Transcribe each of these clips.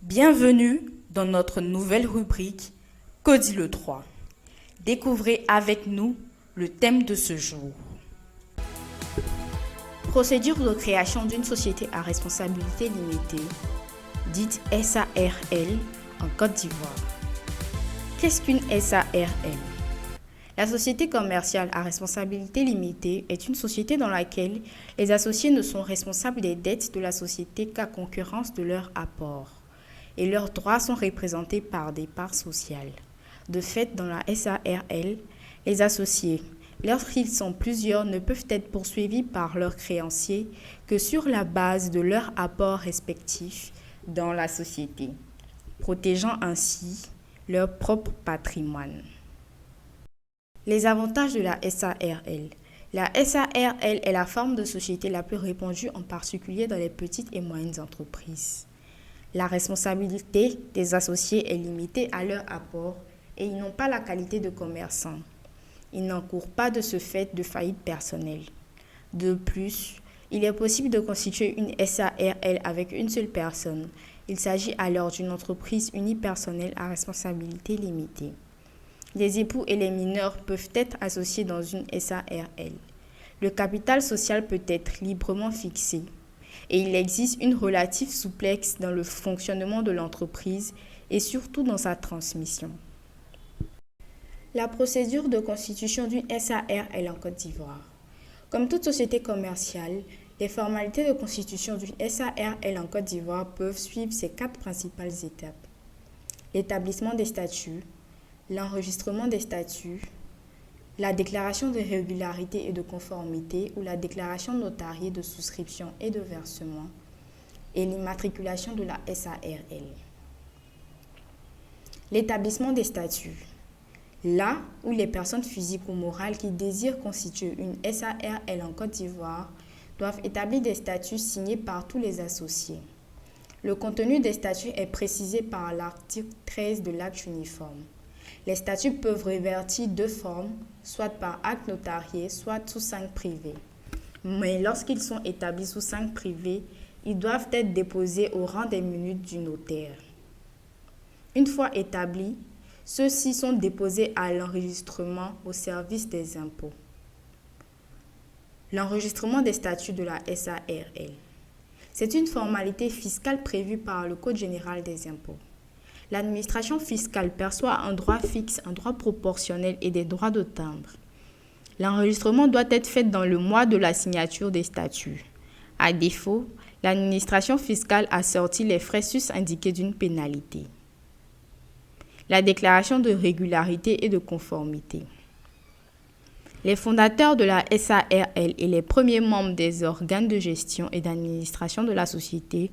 Bienvenue dans notre nouvelle rubrique Cody le 3. Découvrez avec nous le thème de ce jour. Procédure de création d'une société à responsabilité limitée, dite SARL en Côte d'Ivoire. Qu'est-ce qu'une SARL? La société commerciale à responsabilité limitée est une société dans laquelle les associés ne sont responsables des dettes de la société qu'à concurrence de leur apport, et leurs droits sont représentés par des parts sociales. De fait, dans la SARL, les associés, lorsqu'ils sont plusieurs, ne peuvent être poursuivis par leurs créanciers que sur la base de leurs apports respectifs dans la société, protégeant ainsi leur propre patrimoine. Les avantages de la SARL. La SARL est la forme de société la plus répandue, en particulier dans les petites et moyennes entreprises. La responsabilité des associés est limitée à leur apport et ils n'ont pas la qualité de commerçants. Ils n'encourent pas de ce fait de faillite personnelle. De plus, il est possible de constituer une SARL avec une seule personne. Il s'agit alors d'une entreprise unipersonnelle à responsabilité limitée. Les époux et les mineurs peuvent être associés dans une SARL. Le capital social peut être librement fixé et il existe une relative souplesse dans le fonctionnement de l'entreprise et surtout dans sa transmission. La procédure de constitution d'une SARL en Côte d'Ivoire. Comme toute société commerciale, les formalités de constitution d'une SARL en Côte d'Ivoire peuvent suivre ces 4 principales étapes. L'établissement des statuts, l'enregistrement des statuts, la déclaration de régularité et de conformité ou la déclaration notariée de souscription et de versement et l'immatriculation de la SARL. L'établissement des statuts. Là où les personnes physiques ou morales qui désirent constituer une SARL en Côte d'Ivoire doivent établir des statuts signés par tous les associés. Le contenu des statuts est précisé par l'article 13 de l'acte uniforme. Les statuts peuvent revêtir 2 formes, soit par acte notarié, soit sous 5 privés. Mais lorsqu'ils sont établis sous 5 privés, ils doivent être déposés au rang des minutes du notaire. Une fois établis, ceux-ci sont déposés à l'enregistrement au service des impôts. L'enregistrement des statuts de la SARL. C'est une formalité fiscale prévue par le Code général des impôts. L'administration fiscale perçoit un droit fixe, un droit proportionnel et des droits de timbre. L'enregistrement doit être fait dans le mois de la signature des statuts. À défaut, l'administration fiscale assortit les frais sus-indiqués d'une pénalité. La déclaration de régularité et de conformité. Les fondateurs de la SARL et les premiers membres des organes de gestion et d'administration de la société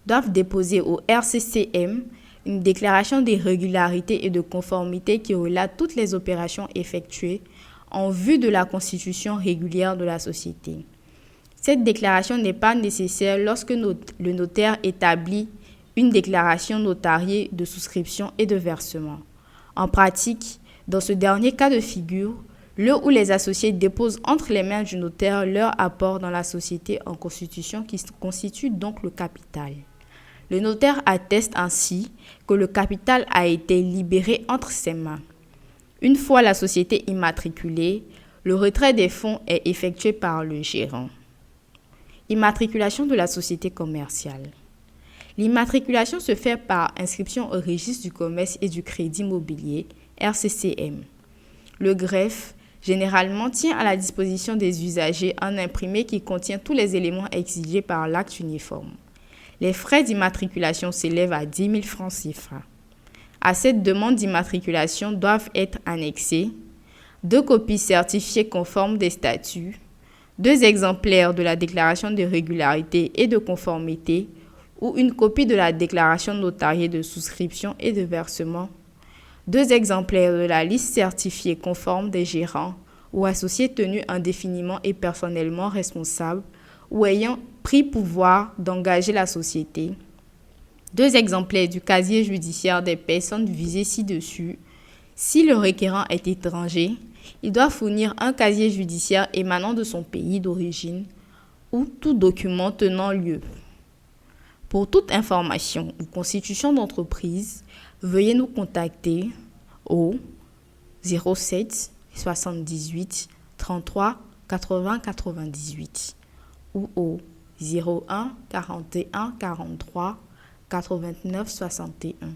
doivent déposer au RCCM une déclaration de régularité et de conformité qui relate toutes les opérations effectuées en vue de la constitution régulière de la société. Cette déclaration n'est pas nécessaire lorsque le notaire établit une déclaration notariée de souscription et de versement. En pratique, dans ce dernier cas de figure, le ou les associés déposent entre les mains du notaire leur apport dans la société en constitution qui constitue donc le capital. Le notaire atteste ainsi que le capital a été libéré entre ses mains. Une fois la société immatriculée, le retrait des fonds est effectué par le gérant. Immatriculation de la société commerciale. L'immatriculation se fait par inscription au registre du commerce et du crédit immobilier, RCCM. Le greffe, généralement, tient à la disposition des usagers un imprimé qui contient tous les éléments exigés par l'acte uniforme. Les frais d'immatriculation s'élèvent à 10 000 francs CFA. À cette demande d'immatriculation doivent être annexées 2 copies certifiées conformes des statuts, 2 exemplaires de la déclaration de régularité et de conformité ou une copie de la déclaration notariée de souscription et de versement, 2 exemplaires de la liste certifiée conforme des gérants ou associés tenus indéfiniment et personnellement responsables ou ayant pris pouvoir d'engager la société, 2 exemplaires du casier judiciaire des personnes visées ci-dessus. Si le requérant est étranger, il doit fournir un casier judiciaire émanant de son pays d'origine ou tout document tenant lieu. Pour toute information ou constitution d'entreprise, veuillez nous contacter au 07 78 33 80 98 ou au 01 41 43 89 61.